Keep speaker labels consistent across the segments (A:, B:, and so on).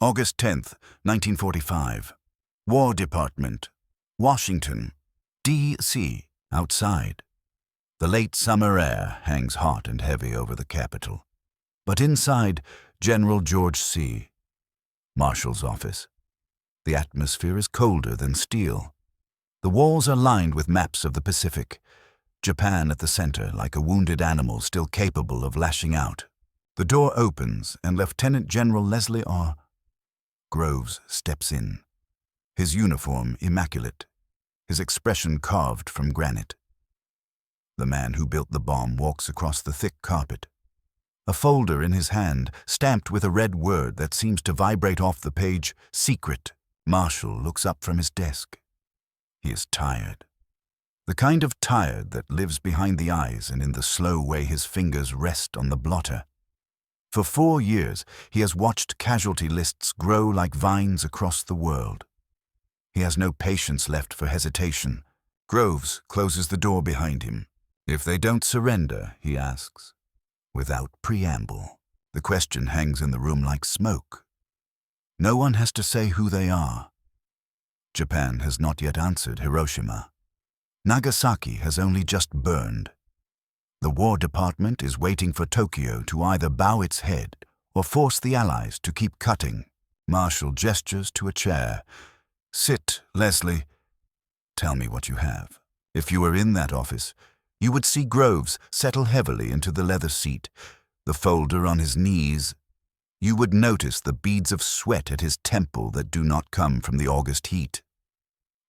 A: August 10th, 1945. War Department, Washington, D.C., outside. The late summer air hangs hot and heavy over the Capitol. But inside, General George C. Marshal's office. The atmosphere is colder than steel. The walls are lined with maps of the Pacific, Japan at the center like a wounded animal still capable of lashing out. The door opens and Lieutenant General Leslie R. Groves steps in, his uniform immaculate, his expression carved from granite. The man who built the bomb walks across the thick carpet. A folder in his hand, stamped with a red word that seems to vibrate off the page, Secret. Marshal looks up from his desk. He is tired. The kind of tired that lives behind the eyes and in the slow way his fingers rest on the blotter. For 4 years, he has watched casualty lists grow like vines across the world. He has no patience left for hesitation. Groves closes the door behind him. If they don't surrender, he asks, without preamble. The question hangs in the room like smoke. No one has to say who they are. Japan has not yet answered Hiroshima. Nagasaki has only just burned. The War Department is waiting for Tokyo to either bow its head or force the Allies to keep cutting. Marshal gestures to a chair. Sit, Leslie. Tell me what you have. If you were in that office, you would see Groves settle heavily into the leather seat, the folder on his knees. You would notice the beads of sweat at his temple that do not come from the August heat.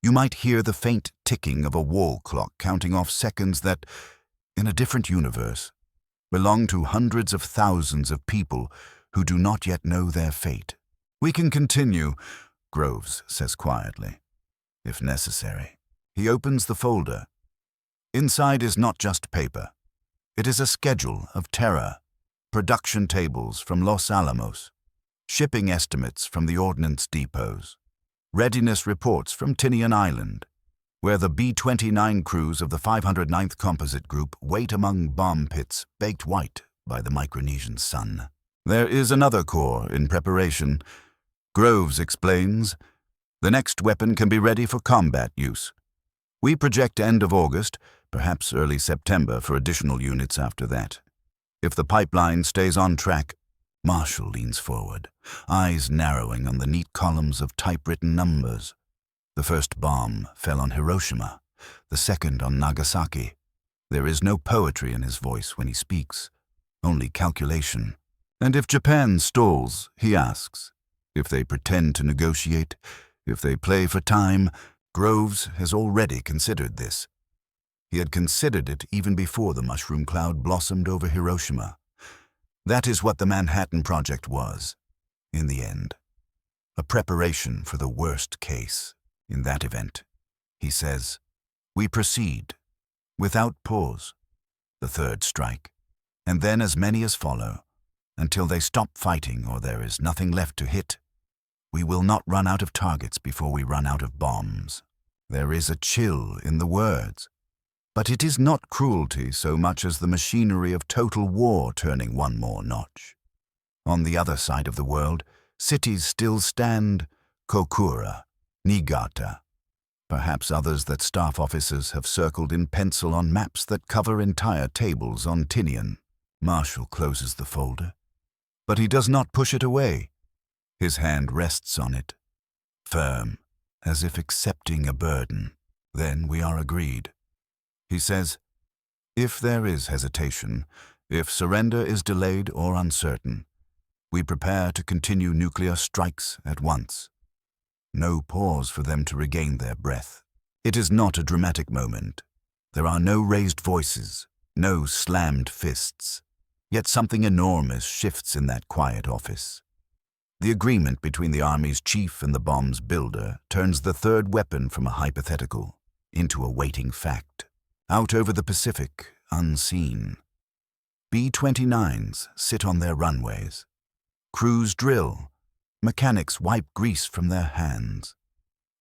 A: You might hear the faint ticking of a wall clock counting off seconds that, in a different universe, belong to hundreds of thousands of people who do not yet know their fate. We can continue, Groves says quietly, if necessary. He opens the folder. Inside is not just paper. It is a schedule of terror, production tables from Los Alamos, shipping estimates from the ordnance depots, readiness reports from Tinian Island, where the B-29 crews of the 509th Composite Group wait among bomb pits baked white by the Micronesian sun. There is another corps in preparation. Groves explains, the next weapon can be ready for combat use. We project end of August, perhaps early September for additional units after that. If the pipeline stays on track, Marshal leans forward, eyes narrowing on the neat columns of typewritten numbers. The first bomb fell on Hiroshima, the second on Nagasaki. There is no poetry in his voice when he speaks, only calculation. And if Japan stalls, he asks, if they pretend to negotiate, if they play for time, Groves has already considered this. He had considered it even before the mushroom cloud blossomed over Hiroshima. That is what the Manhattan Project was, in the end. A preparation for the worst case. In that event, he says, we proceed, without pause, the third strike, and then as many as follow, until they stop fighting or there is nothing left to hit. We will not run out of targets before we run out of bombs. There is a chill in the words. But it is not cruelty so much as the machinery of total war turning one more notch. On the other side of the world, cities still stand, Kokura, Niigata, perhaps others that staff officers have circled in pencil on maps that cover entire tables on Tinian. Marshal closes the folder, but he does not push it away. His hand rests on it, firm, as if accepting a burden. Then we are agreed. He says, if there is hesitation, if surrender is delayed or uncertain, we prepare to continue nuclear strikes at once. No pause for them to regain their breath. It is not a dramatic moment. There are no raised voices, no slammed fists. Yet something enormous shifts in that quiet office. The agreement between the Army's chief and the bomb's builder turns the third weapon from a hypothetical into a waiting fact. Out over the Pacific, unseen, B-29s sit on their runways. Crews drill. Mechanics wipe grease from their hands.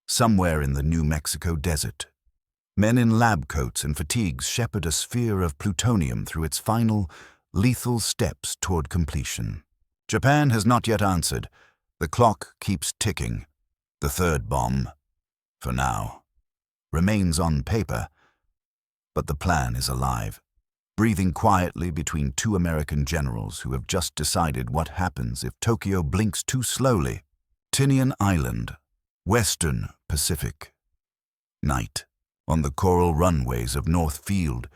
A: Somewhere in the New Mexico desert, men in lab coats and fatigues shepherd a sphere of plutonium through its final, lethal steps toward completion. Japan has not yet answered. The The clock keeps ticking. The third bomb, for now, remains on paper, but the plan is alive, breathing quietly between two American generals who have just decided what happens if Tokyo blinks too slowly. Tinian Island, Western Pacific. Night. On the coral runways of North Field,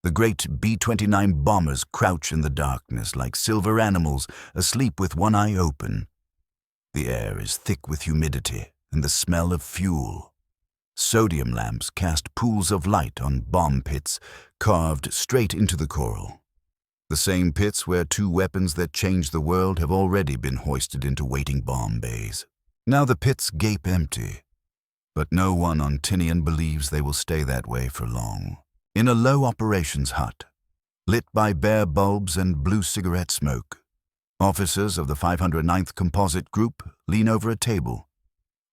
A: the great B-29 bombers crouch in the darkness like silver animals asleep with one eye open. The air is thick with humidity and the smell of fuel. Sodium lamps cast pools of light on bomb pits carved straight into the coral. The same pits where two weapons that changed the world have already been hoisted into waiting bomb bays. Now the pits gape empty, but no one on Tinian believes they will stay that way for long. In a low operations hut, lit by bare bulbs and blue cigarette smoke, officers of the 509th Composite Group lean over a table.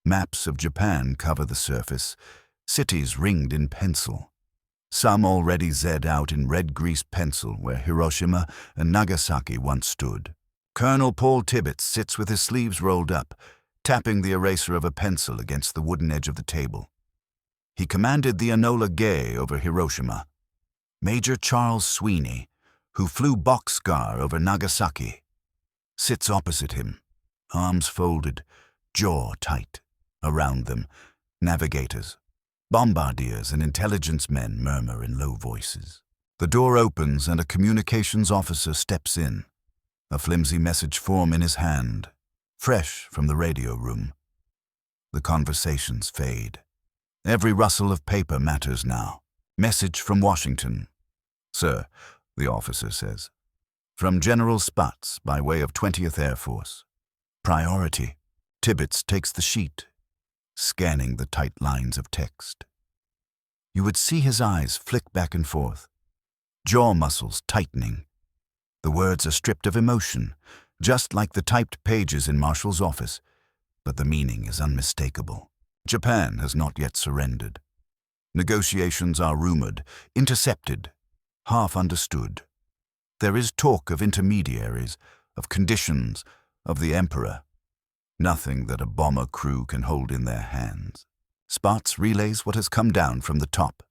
A: Maps of Japan cover the surface, cities ringed in pencil. Some already zed out in red grease pencil where Hiroshima and Nagasaki once stood. Colonel Paul Tibbets sits with his sleeves rolled up, tapping the eraser of a pencil against the wooden edge of the table. He commanded the Enola Gay over Hiroshima. Major Charles Sweeney, who flew Bockscar over Nagasaki, sits opposite him, arms folded, jaw tight. Around them, navigators, bombardiers, and intelligence men murmur in low voices. The door opens and a communications officer steps in, a flimsy message form in his hand, fresh from the radio room. The conversations fade. Every rustle of paper matters now. Message from Washington. Sir, the officer says. From General Spatz by way of 20th Air Force. Priority. Tibbets takes the sheet, scanning the tight lines of text. You would see his eyes flick back and forth, jaw muscles tightening. The words are stripped of emotion, just like the typed pages in Marshall's office, but the meaning is unmistakable. Japan has not yet surrendered. Negotiations are rumored, intercepted, half understood. There is talk of intermediaries, of conditions, of the emperor. Nothing that a bomber crew can hold in their hands. Spatz relays what has come down from the top.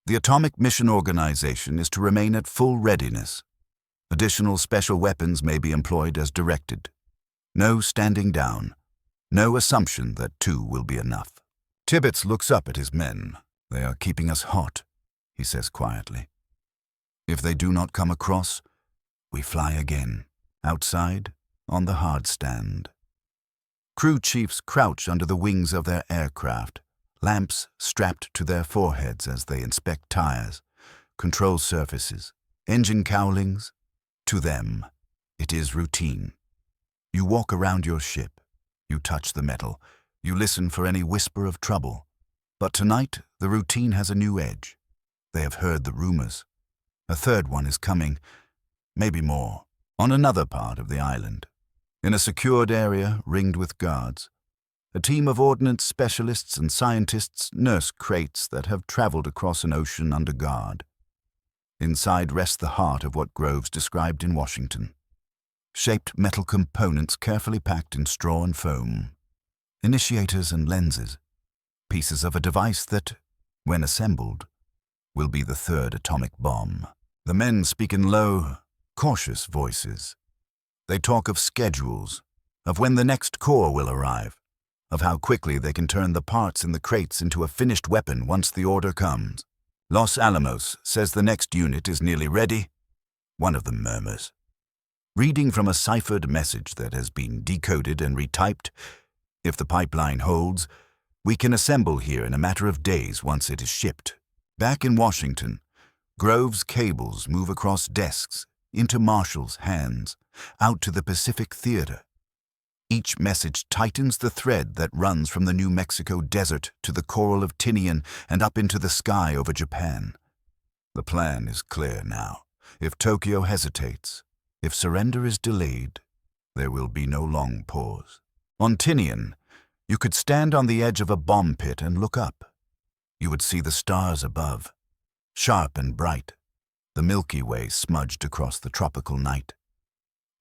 A: The Atomic Mission Organization is to remain at full readiness. Additional special weapons may be employed as directed. No standing down. No assumption that two will be enough. Tibbets looks up at his men. They are keeping us hot, he says quietly. If they do not come across, we fly again. Outside, on the hard stand. Crew chiefs crouch under the wings of their aircraft, lamps strapped to their foreheads as they inspect tires, control surfaces, engine cowlings. To them, it is routine. You walk around your ship, you touch the metal, you listen for any whisper of trouble. But tonight, the routine has a new edge. They have heard the rumors. A third one is coming, maybe more, on another part of the island. In a secured area ringed with guards, a team of ordnance specialists and scientists nurse crates that have traveled across an ocean under guard. Inside rests the heart of what Groves described in Washington. Shaped metal components carefully packed in straw and foam. Initiators and lenses. Pieces of a device that, when assembled, will be the third atomic bomb. The men speak in low, cautious voices. They talk of schedules, of when the next core will arrive, of how quickly they can turn the parts in the crates into a finished weapon once the order comes. Los Alamos says the next unit is nearly ready, one of them murmurs. Reading from a ciphered message that has been decoded and retyped, if the pipeline holds, we can assemble here in a matter of days once it is shipped. Back in Washington, Groves' cables move across desks, into Marshall's hands, out to the Pacific Theater. Each message tightens the thread that runs from the New Mexico desert to the coral of Tinian and up into the sky over Japan. The plan is clear now. If Tokyo hesitates, if surrender is delayed, there will be no long pause. On Tinian, you could stand on the edge of a bomb pit and look up. You would see the stars above, sharp and bright, the Milky Way smudged across the tropical night.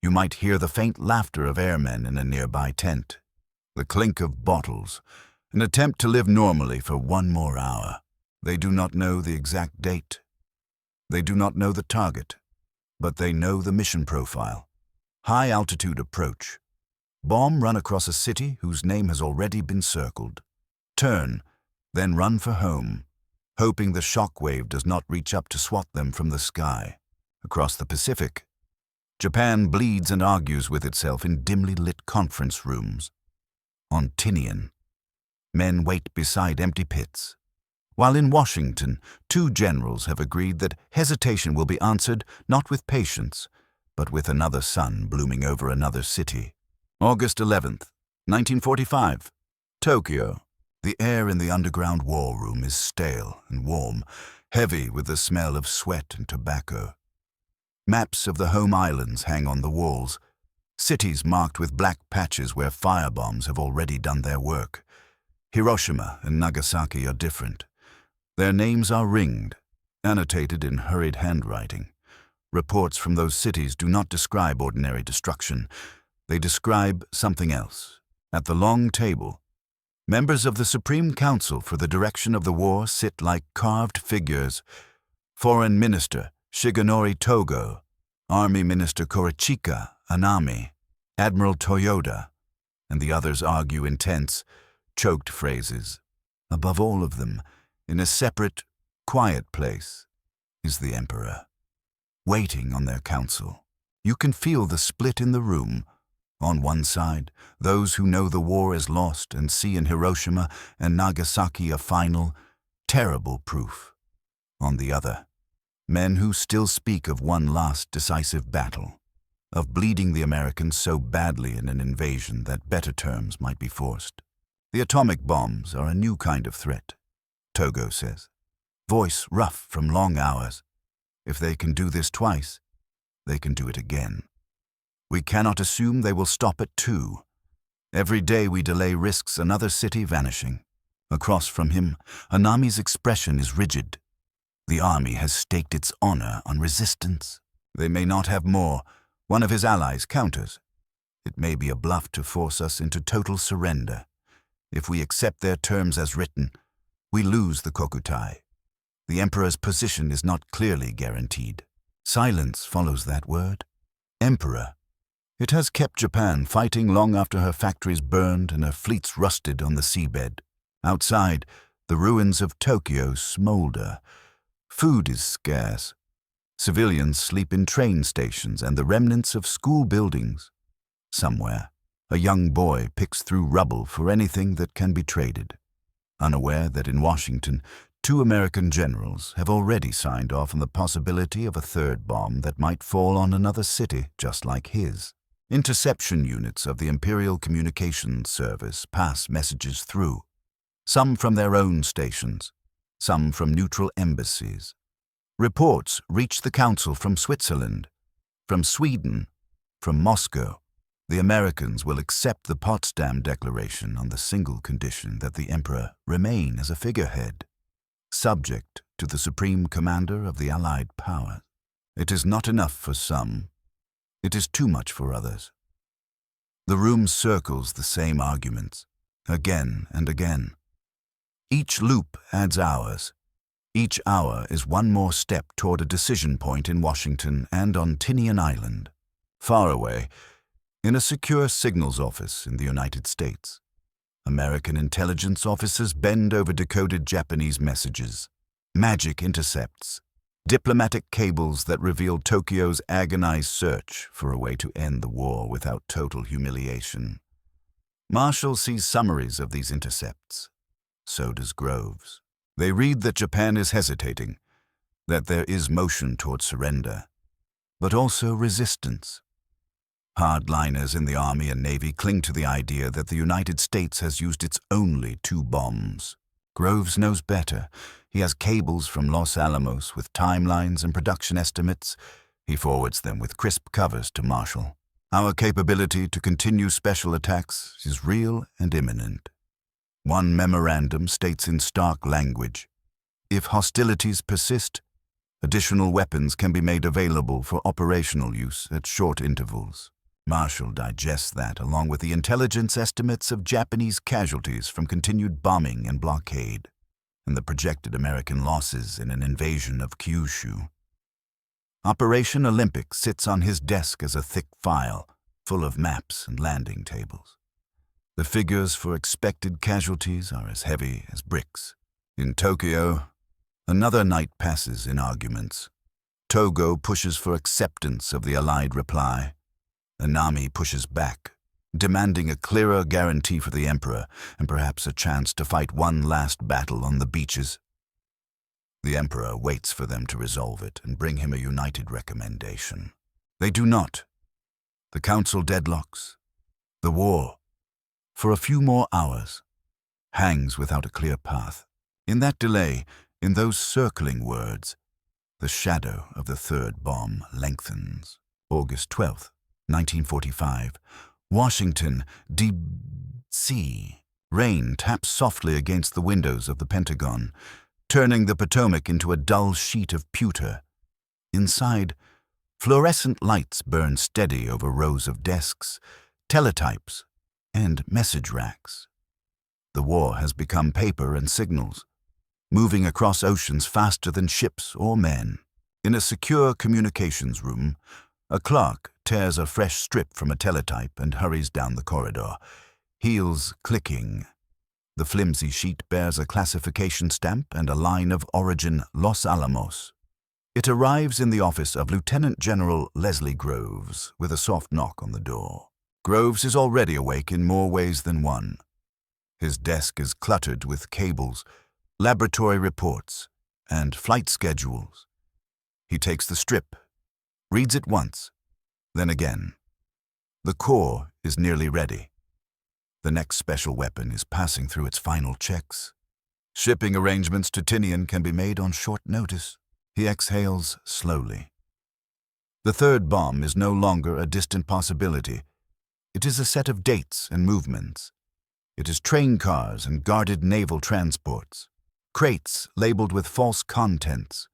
A: You might hear the faint laughter of airmen in a nearby tent, the clink of bottles, an attempt to live normally for one more hour. They do not know the exact date. They do not know the target, but they know the mission profile. High-altitude approach. Bomb run across a city whose name has already been circled. Turn, then run for home, hoping the shockwave does not reach up to swat them from the sky. Across the Pacific, Japan bleeds and argues with itself in dimly lit conference rooms. On Tinian, men wait beside empty pits. While in Washington, two generals have agreed that hesitation will be answered not with patience, but with another sun blooming over another city. August 11th, 1945, Tokyo. The air in the underground war room is stale and warm, heavy with the smell of sweat and tobacco. Maps of the home islands hang on the walls, cities marked with black patches where firebombs have already done their work. Hiroshima and Nagasaki are different. Their names are ringed, annotated in hurried handwriting. Reports from those cities do not describe ordinary destruction. They describe something else. At the long table, members of the Supreme Council for the Direction of the War sit like carved figures. Foreign Minister Shigenori Togo, Army Minister Korichika Anami, Admiral Toyoda, and the others argue in tense, choked phrases. Above all of them, in a separate, quiet place, is the Emperor, waiting on their council. You can feel the split in the room. On one side, those who know the war is lost and see in Hiroshima and Nagasaki a final, terrible proof. On the other, men who still speak of one last decisive battle, of bleeding the Americans so badly in an invasion that better terms might be forced. The atomic bombs are a new kind of threat, Togo says, voice rough from long hours. If they can do this twice, they can do it again. We cannot assume they will stop at 2. Every day we delay risks another city vanishing. Across from him, Anami's expression is rigid. The army has staked its honor on resistance. They may not have more. One of his allies counters. It may be a bluff to force us into total surrender. If we accept their terms as written, we lose the Kokutai. The Emperor's position is not clearly guaranteed. Silence follows that word. Emperor. It has kept Japan fighting long after her factories burned and her fleets rusted on the seabed. Outside, the ruins of Tokyo smolder. Food is scarce. Civilians sleep in train stations and the remnants of school buildings. Somewhere, a young boy picks through rubble for anything that can be traded, unaware that in Washington, 2 American generals have already signed off on the possibility of a third bomb that might fall on another city just like his. Interception units of the Imperial Communications Service pass messages through, some from their own stations, some from neutral embassies. Reports reach the Council from Switzerland, from Sweden, from Moscow. The Americans will accept the Potsdam Declaration on the single condition that the Emperor remain as a figurehead, subject to the Supreme Commander of the Allied powers. It is not enough for some. It is too much for others. The room circles the same arguments, again and again. Each loop adds hours. Each hour is one more step toward a decision point in Washington and on Tinian Island, far away, in a secure signals office in the United States. American intelligence officers bend over decoded Japanese messages, magic intercepts, diplomatic cables that reveal Tokyo's agonized search for a way to end the war without total humiliation. Marshall sees summaries of these intercepts. So does Groves. They read that Japan is hesitating, that there is motion toward surrender, but also resistance. Hardliners in the Army and Navy cling to the idea that the United States has used its only 2 bombs. Groves knows better. He has cables from Los Alamos with timelines and production estimates. He forwards them with crisp covers to Marshall. Our capability to continue special attacks is real and imminent. One memorandum states in stark language, if hostilities persist, additional weapons can be made available for operational use at short intervals. Marshall digests that along with the intelligence estimates of Japanese casualties from continued bombing and blockade, and the projected American losses in an invasion of Kyushu. Operation Olympic sits on his desk as a thick file full of maps and landing tables. The figures for expected casualties are as heavy as bricks. In Tokyo, another night passes in arguments. Togo pushes for acceptance of the Allied reply. Anami pushes back, demanding a clearer guarantee for the Emperor and perhaps a chance to fight one last battle on the beaches. The Emperor waits for them to resolve it and bring him a united recommendation. They do not. The Council deadlocks. The war, for a few more hours, hangs without a clear path. In that delay, in those circling words, the shadow of the third bomb lengthens. August 12th, 1945. Washington, D.C. Rain taps softly against the windows of the Pentagon, turning the Potomac into a dull sheet of pewter. Inside, fluorescent lights burn steady over rows of desks, teletypes, and message racks. The war has become paper and signals, moving across oceans faster than ships or men. In a secure communications room, a clerk tears a fresh strip from a teletype and hurries down the corridor, heels clicking. The flimsy sheet bears a classification stamp and a line of origin Los Alamos. It arrives in the office of Lieutenant General Leslie Groves with a soft knock on the door. Groves is already awake in more ways than one. His desk is cluttered with cables, laboratory reports, and flight schedules. He takes the strip, reads it once, then again. The core is nearly ready. The next special weapon is passing through its final checks. Shipping arrangements to Tinian can be made on short notice. He exhales slowly. The third bomb is no longer a distant possibility. It is a set of dates and movements. It is train cars and guarded naval transports, crates labeled with false contents,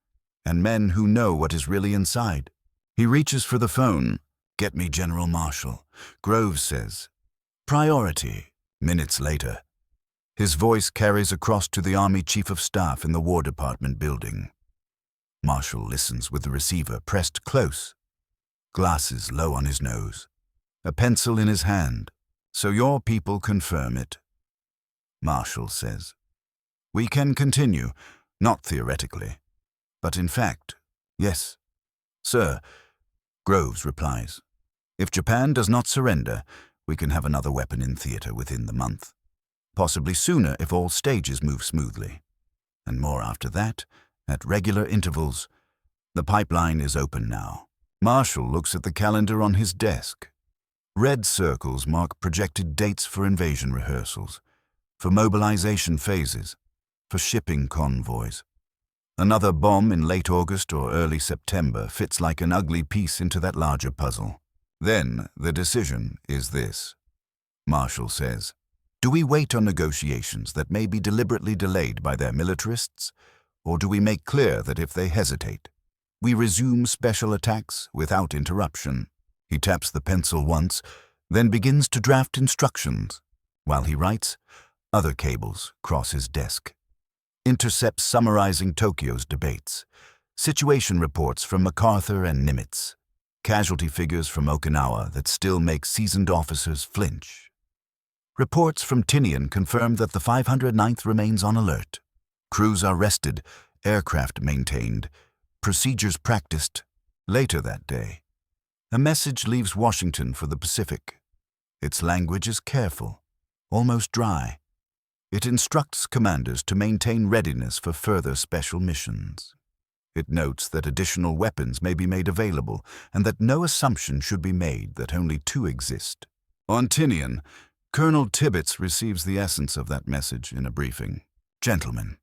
A: and men who know what is really inside. He reaches for the phone. "Get me General Marshall," Groves says. "Priority." Minutes later, his voice carries across to the Army Chief of Staff in the War Department building. Marshall listens with the receiver pressed close, glasses low on his nose, a pencil in his hand. "So your people confirm it," Marshall says. "We can continue, not theoretically, but in fact, yes." "Sir," Groves replies, "if Japan does not surrender, we can have another weapon in theater within the month. Possibly sooner if all stages move smoothly. And more after that, at regular intervals. The pipeline is open now." Marshall looks at the calendar on his desk. Red circles mark projected dates for invasion rehearsals, for mobilization phases, for shipping convoys. Another bomb in late August or early September fits like an ugly piece into that larger puzzle. Then the decision is this, Marshall says. Do we wait on negotiations that may be deliberately delayed by their militarists, or do we make clear that if they hesitate, we resume special attacks without interruption? He taps the pencil once, then begins to draft instructions. While he writes, other cables cross his desk. Intercepts summarizing Tokyo's debates, situation reports from MacArthur and Nimitz, casualty figures from Okinawa that still make seasoned officers flinch. Reports from Tinian confirm that the 509th remains on alert. Crews are rested, aircraft maintained, procedures practiced. Later that day, a message leaves Washington for the Pacific. Its language is careful, almost dry. It instructs commanders to maintain readiness for further special missions. It notes that additional weapons may be made available and that no assumption should be made that only two exist. On Tinian, Colonel Tibbets receives the essence of that message in a briefing. Gentlemen,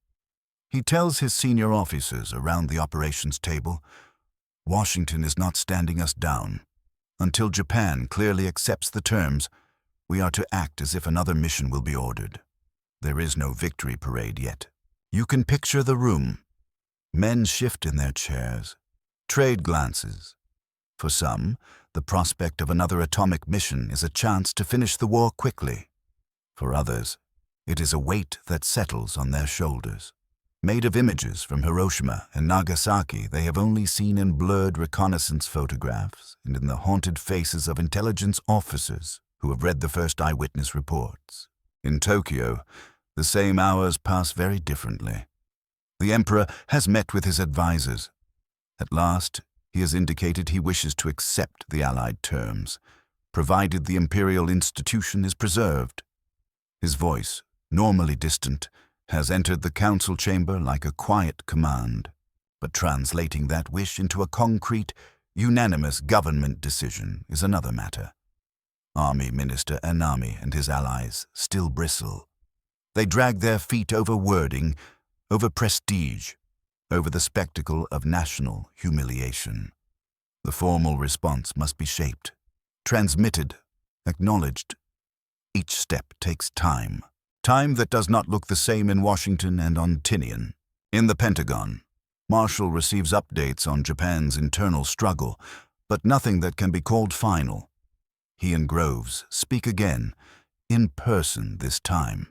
A: he tells his senior officers around the operations table, Washington is not standing us down. Until Japan clearly accepts the terms, we are to act as if another mission will be ordered. There is no victory parade yet. You can picture the room. Men shift in their chairs, trade glances, For some, the prospect of another atomic mission is a chance to finish the war quickly. For others, it is a weight that settles on their shoulders. Made of images from Hiroshima and Nagasaki they have only seen in blurred reconnaissance photographs and in the haunted faces of intelligence officers who have read the first eyewitness reports. In Tokyo, the same hours pass very differently. The Emperor has met with his advisors. At last, he has indicated he wishes to accept the Allied terms, provided the imperial institution is preserved. His voice, normally distant, has entered the council chamber like a quiet command, but translating that wish into a concrete, unanimous government decision is another matter. Army Minister Anami and his allies still bristle. They drag their feet over wording, over prestige, over the spectacle of national humiliation. The formal response must be shaped, transmitted, acknowledged. Each step takes time. Time that does not look the same in Washington and on Tinian. In the Pentagon, Marshall receives updates on Japan's internal struggle, but nothing that can be called final. He and Groves speak again, in person this time.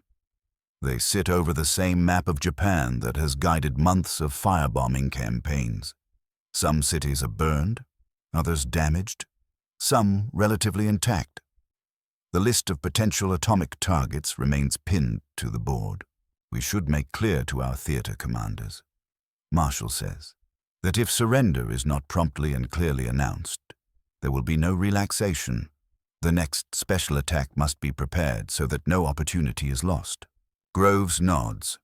A: They sit over the same map of Japan that has guided months of firebombing campaigns. Some cities are burned, others damaged, some relatively intact. The list of potential atomic targets remains pinned to the board. We should make clear to our theater commanders, Marshall says, that if surrender is not promptly and clearly announced, there will be no relaxation. The next special attack must be prepared so that no opportunity is lost. Groves nods.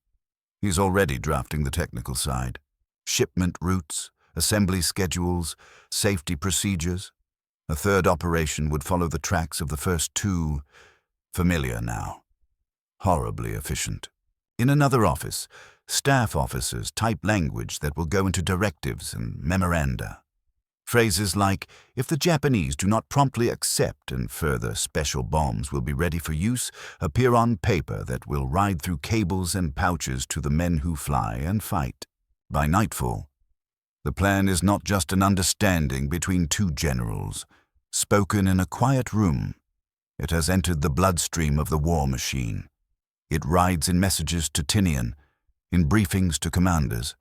A: He's already drafting the technical side. Shipment routes, assembly schedules, safety procedures. A third operation would follow the tracks of the first two, familiar now. Horribly efficient. In another office, staff officers type language that will go into directives and memoranda. Phrases like, if the Japanese do not promptly accept and further special bombs will be ready for use, appear on paper that will ride through cables and pouches to the men who fly and fight. By nightfall, the plan is not just an understanding between two generals, spoken in a quiet room. It has entered the bloodstream of the war machine. It rides in messages to Tinian, in briefings to commanders,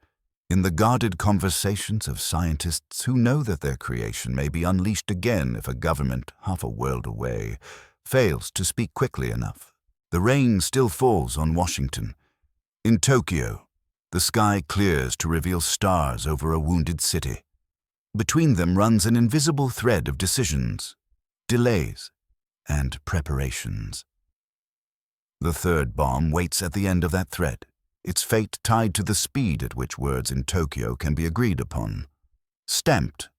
A: in the guarded conversations of scientists who know that their creation may be unleashed again if a government half a world away fails to speak quickly enough. The rain still falls on Washington. In Tokyo, the sky clears to reveal stars over a wounded city. Between them runs an invisible thread of decisions, delays, and preparations. The third bomb waits at the end of that thread, its fate tied to the speed at which words in Tokyo can be agreed upon. Stamped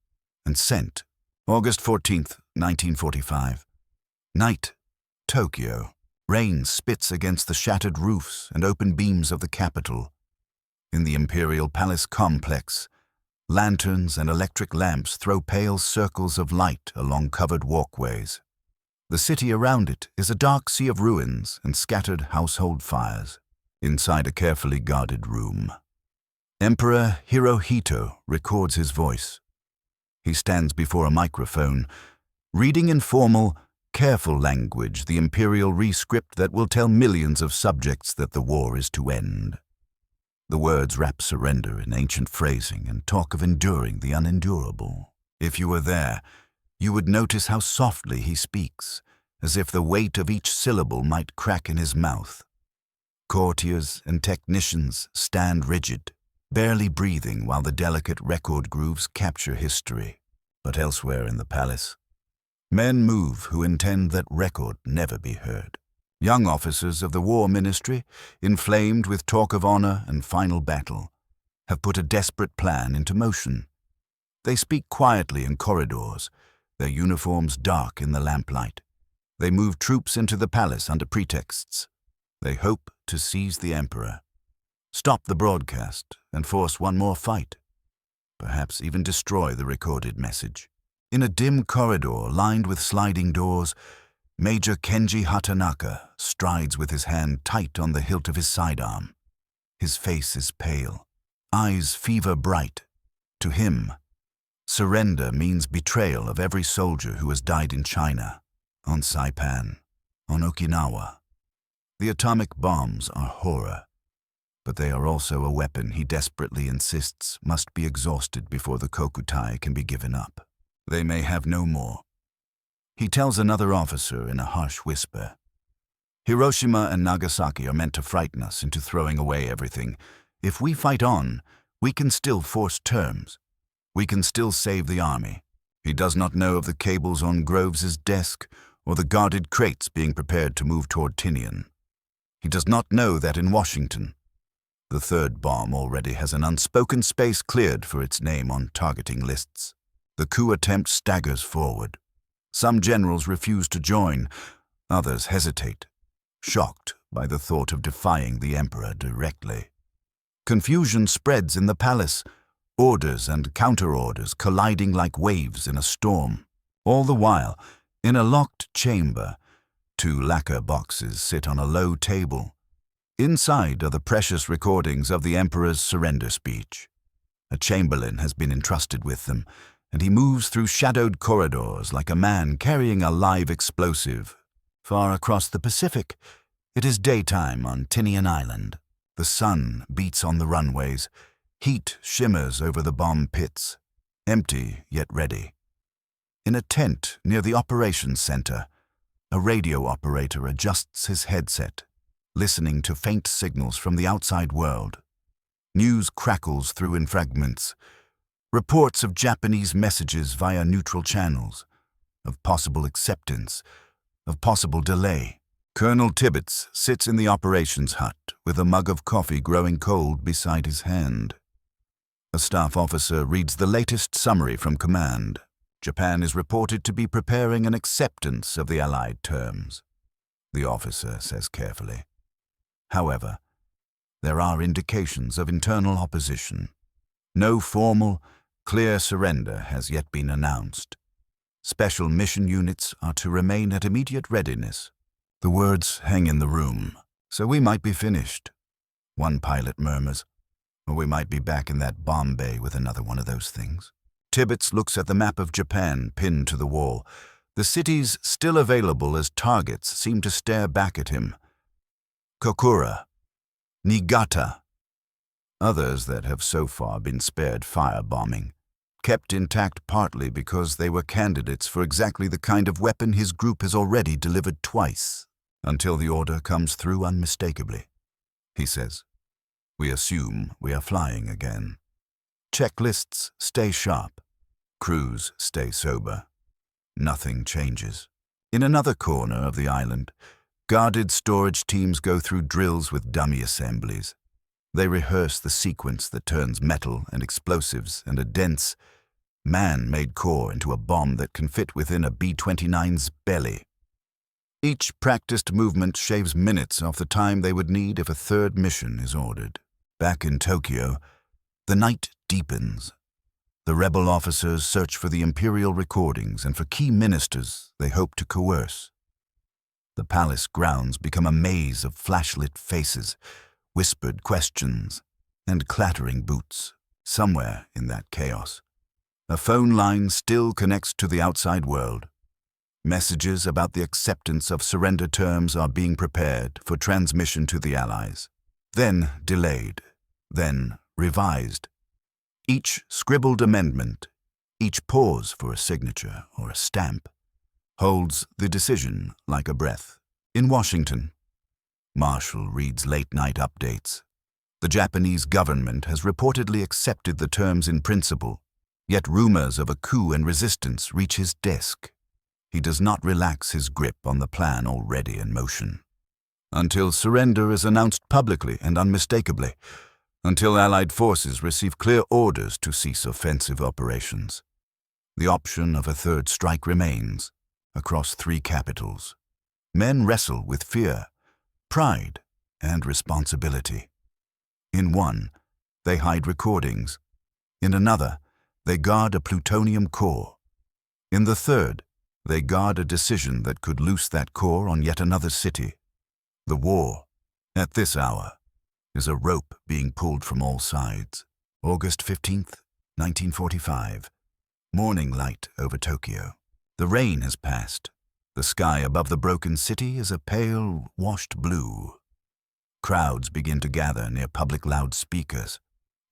A: and sent. August 14th, 1945. Night, Tokyo. Rain spits against the shattered roofs and open beams of the capital. In the Imperial Palace complex, lanterns and electric lamps throw pale circles of light along covered walkways. The city around it is a dark sea of ruins and scattered household fires. Inside a carefully guarded room, Emperor Hirohito records his voice. He stands before a microphone, reading in formal, careful language the imperial rescript that will tell millions of subjects that the war is to end. The words wrap surrender in ancient phrasing and talk of enduring the unendurable. If you were there, you would notice how softly he speaks, as if the weight of each syllable might crack in his mouth. Courtiers and technicians stand rigid, barely breathing while the delicate record grooves capture history. But elsewhere in the palace, men move who intend that record never be heard. Young officers of the War Ministry, inflamed with talk of honor and final battle, have put a desperate plan into motion. They speak quietly in corridors, their uniforms dark in the lamplight. They move troops into the palace under pretexts. They hope to seize the emperor, stop the broadcast, and force one more fight. Perhaps even destroy the recorded message. In a dim corridor lined with sliding doors, Major Kenji Hatanaka strides with his hand tight on the hilt of his sidearm. His face is pale, eyes fever bright. To him, Surrender means betrayal of every soldier who has died in China, on Saipan, on Okinawa. The atomic bombs are horror, but they are also a weapon he desperately insists must be exhausted before the Kokutai can be given up. They may have no more. He tells another officer in a harsh whisper, "Hiroshima and Nagasaki are meant to frighten us into throwing away everything. If we fight on, we can still force terms. We can still save the army." He does not know of the cables on Groves's desk or the guarded crates being prepared to move toward Tinian. He does not know that in Washington, the third bomb already has an unspoken space cleared for its name on targeting lists. The coup attempt staggers forward. Some generals refuse to join, others hesitate, shocked by the thought of defying the emperor directly. Confusion spreads in the palace, orders and counter-orders colliding like waves in a storm. All the while, in a locked chamber, 2 lacquer boxes sit on a low table. Inside are the precious recordings of the emperor's surrender speech. A chamberlain has been entrusted with them, and he moves through shadowed corridors like a man carrying a live explosive. Far across the Pacific, it is daytime on Tinian Island. The sun beats on the runways. Heat shimmers over the bomb pits, empty yet ready. In a tent near the operations center, a radio operator adjusts his headset, listening to faint signals from the outside world. News crackles through in fragments. Reports of Japanese messages via neutral channels, of possible acceptance, of possible delay. Colonel Tibbets sits in the operations hut with a mug of coffee growing cold beside his hand. A staff officer reads the latest summary from command. Japan is reported to be preparing an acceptance of the Allied terms, the officer says carefully. However, there are indications of internal opposition. No formal, clear surrender has yet been announced. Special mission units are to remain at immediate readiness. The words hang in the room. "So we might be finished," one pilot murmurs, "or we might be back in that bomb bay with another one of those things." Tibbets looks at the map of Japan pinned to the wall. The cities still available as targets seem to stare back at him. Kokura, Niigata, others that have so far been spared firebombing, kept intact partly because they were candidates for exactly the kind of weapon his group has already delivered twice, until the order comes through unmistakably. He says, "We assume we are flying again." Checklists stay sharp. Crews stay sober. Nothing changes. In another corner of the island, guarded storage teams go through drills with dummy assemblies. They rehearse the sequence that turns metal and explosives and a dense, man-made core into a bomb that can fit within a B-29's belly. Each practiced movement shaves minutes off the time they would need if a third mission is ordered. Back in Tokyo, the night deepens. The rebel officers search for the imperial recordings and for key ministers they hope to coerce. The palace grounds become a maze of flashlit faces, whispered questions, and clattering boots. Somewhere in that chaos, a phone line still connects to the outside world. Messages about the acceptance of surrender terms are being prepared for transmission to the Allies, then delayed, then revised. Each scribbled amendment, each pause for a signature or a stamp, holds the decision like a breath. In Washington, Marshall reads late-night updates. The Japanese government has reportedly accepted the terms in principle, yet rumors of a coup and resistance reach his desk. He does not relax his grip on the plan already in motion. Until surrender is announced publicly and unmistakably, until Allied forces receive clear orders to cease offensive operations. The option of a third strike remains, across 3 capitals. Men wrestle with fear, pride, and responsibility. In one, they hide recordings. In another, they guard a plutonium core. In the third, they guard a decision that could loose that core on yet another city. The war, at this hour, is a rope being pulled from all sides. August 15th, 1945. Morning light over Tokyo. The rain has passed. The sky above the broken city is a pale, washed blue. Crowds begin to gather near public loudspeakers,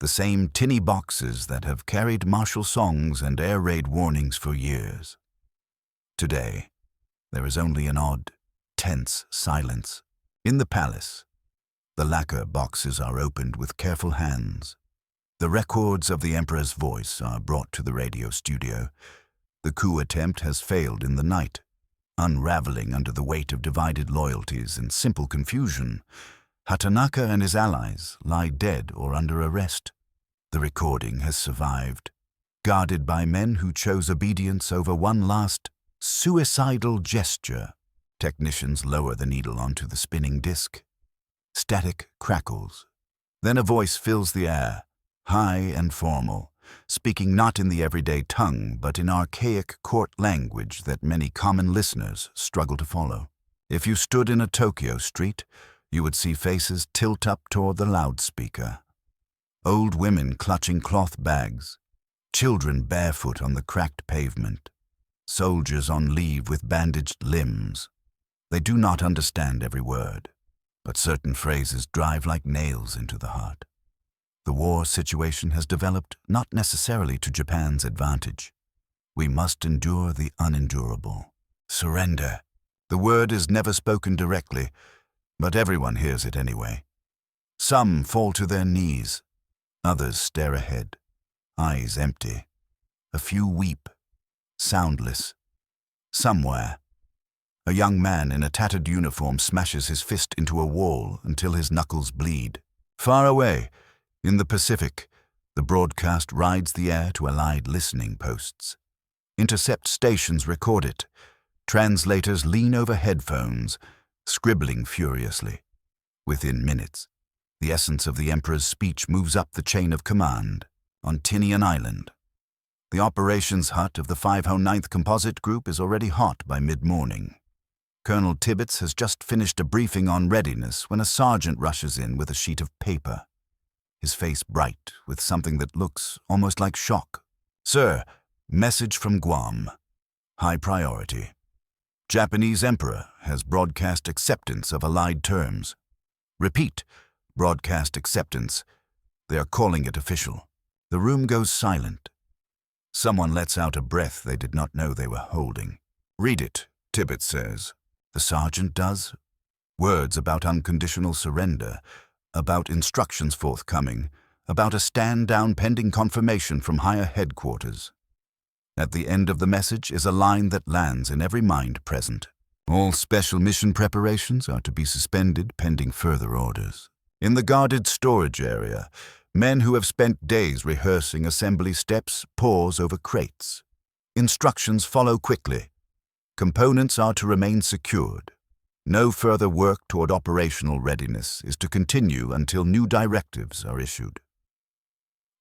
A: the same tinny boxes that have carried martial songs and air raid warnings for years. Today, there is only an odd, tense silence. In the palace, the lacquer boxes are opened with careful hands. The records of the Emperor's voice are brought to the radio studio. The coup attempt has failed in the night, unraveling under the weight of divided loyalties and simple confusion. Hatanaka and his allies lie dead or under arrest. The recording has survived, guarded by men who chose obedience over one last, suicidal gesture. Technicians lower the needle onto the spinning disc. Static crackles. Then a voice fills the air, high and formal, speaking not in the everyday tongue, but in archaic court language that many common listeners struggle to follow. If you stood in a Tokyo street, you would see faces tilt up toward the loudspeaker. Old women clutching cloth bags, children barefoot on the cracked pavement, soldiers on leave with bandaged limbs. They do not understand every word, but certain phrases drive like nails into the heart. The war situation has developed not necessarily to Japan's advantage. We must endure the unendurable. Surrender. The word is never spoken directly, but everyone hears it anyway. Some fall to their knees. Others stare ahead, eyes empty. A few weep, soundless. Somewhere, a young man in a tattered uniform smashes his fist into a wall until his knuckles bleed. Far away, in the Pacific, the broadcast rides the air to Allied listening posts. Intercept stations record it. Translators lean over headphones, scribbling furiously. Within minutes, the essence of the Emperor's speech moves up the chain of command on Tinian Island. The operations hut of the 509th Composite Group is already hot by mid-morning. Colonel Tibbets has just finished a briefing on readiness when a sergeant rushes in with a sheet of paper, his face bright with something that looks almost like shock. "Sir, message from Guam. High priority. Japanese Emperor has broadcast acceptance of Allied terms. Repeat, broadcast acceptance. They are calling it official." The room goes silent. Someone lets out a breath they did not know they were holding. "Read it," Tibbets says. The sergeant does. Words about unconditional surrender, about instructions forthcoming, about a stand-down pending confirmation from higher headquarters. At the end of the message is a line that lands in every mind present. All special mission preparations are to be suspended pending further orders. In the guarded storage area, men who have spent days rehearsing assembly steps pause over crates. Instructions follow quickly. Components are to remain secured. No further work toward operational readiness is to continue until new directives are issued.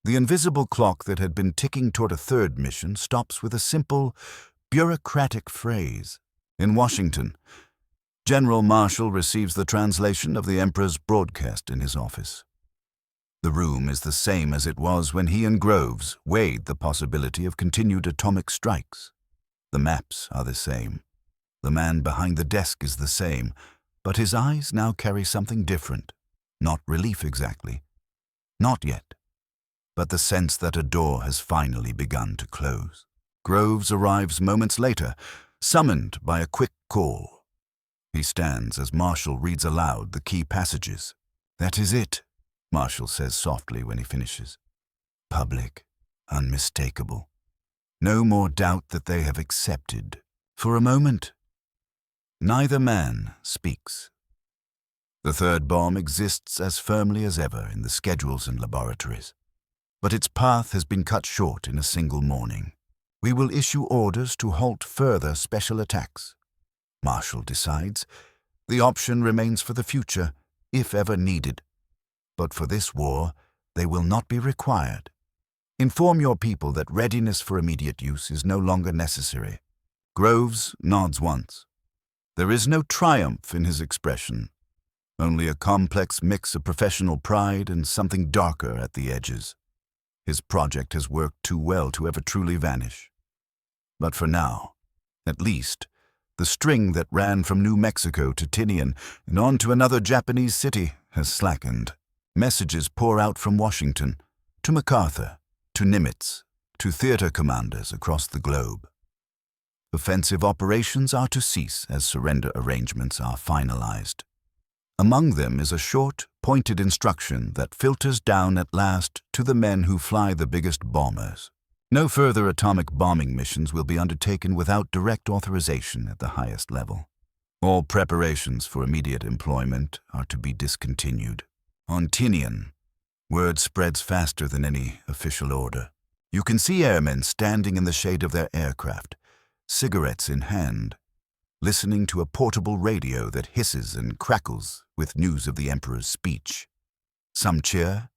A: The invisible clock that had been ticking toward a third mission stops with a simple, bureaucratic phrase. In Washington, General Marshall receives the translation of the Emperor's broadcast in his office. The room is the same as it was when he and Groves weighed the possibility of continued atomic strikes. The maps are the same. The man behind the desk is the same, but his eyes now carry something different. Not relief exactly. Not yet. But the sense that a door has finally begun to close. Groves arrives moments later, summoned by a quick call. He stands as Marshall reads aloud the key passages. "That is it," Marshall says softly when he finishes. "Public, unmistakable. No more doubt that they have accepted." For a moment, neither man speaks. The third bomb exists as firmly as ever in the schedules and laboratories, but its path has been cut short in a single morning. "We will issue orders to halt further special attacks." Marshall decides. The option remains for the future, if ever needed. But for this war, they will not be required. Inform your people that readiness for immediate use is no longer necessary. Groves nods once. There is no triumph in his expression, only a complex mix of professional pride and something darker at the edges. His project has worked too well to ever truly vanish. But for now, at least, the string that ran from New Mexico to Tinian and on to another Japanese city has slackened. Messages pour out from Washington, to MacArthur, to Nimitz, to theater commanders across the globe. Offensive operations are to cease as surrender arrangements are finalized. Among them is a short, pointed instruction that filters down at last to the men who fly the biggest bombers. No further atomic bombing missions will be undertaken without direct authorization at the highest level. All preparations for immediate employment are to be discontinued. On Tinian, word spreads faster than any official order. You can see airmen standing in the shade of their aircraft, cigarettes in hand, listening to a portable radio that hisses and crackles with news of the Emperor's speech. Some cheer,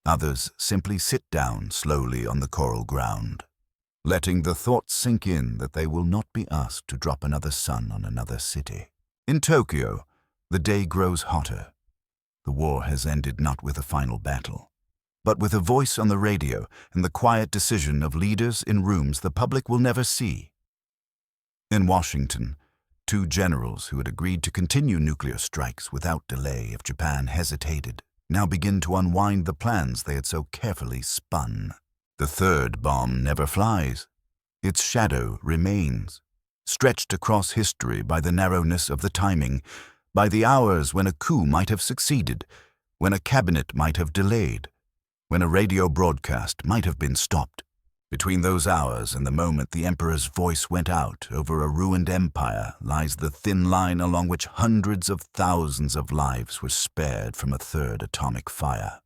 A: others simply sit down slowly on the coral ground, letting the thought sink in that they will not be asked to drop another sun on another city. In Tokyo, the day grows hotter. The war has ended not with a final battle, but with a voice on the radio and the quiet decision of leaders in rooms the public will never see. In Washington, two generals who had agreed to continue nuclear strikes without delay if Japan hesitated now begin to unwind the plans they had so carefully spun. The third bomb never flies. Its shadow remains, stretched across history by the narrowness of the timing, by the hours when a coup might have succeeded, when a cabinet might have delayed, when a radio broadcast might have been stopped. Between those hours and the moment the Emperor's voice went out over a ruined empire lies the thin line along which hundreds of thousands of lives were spared from a third atomic fire.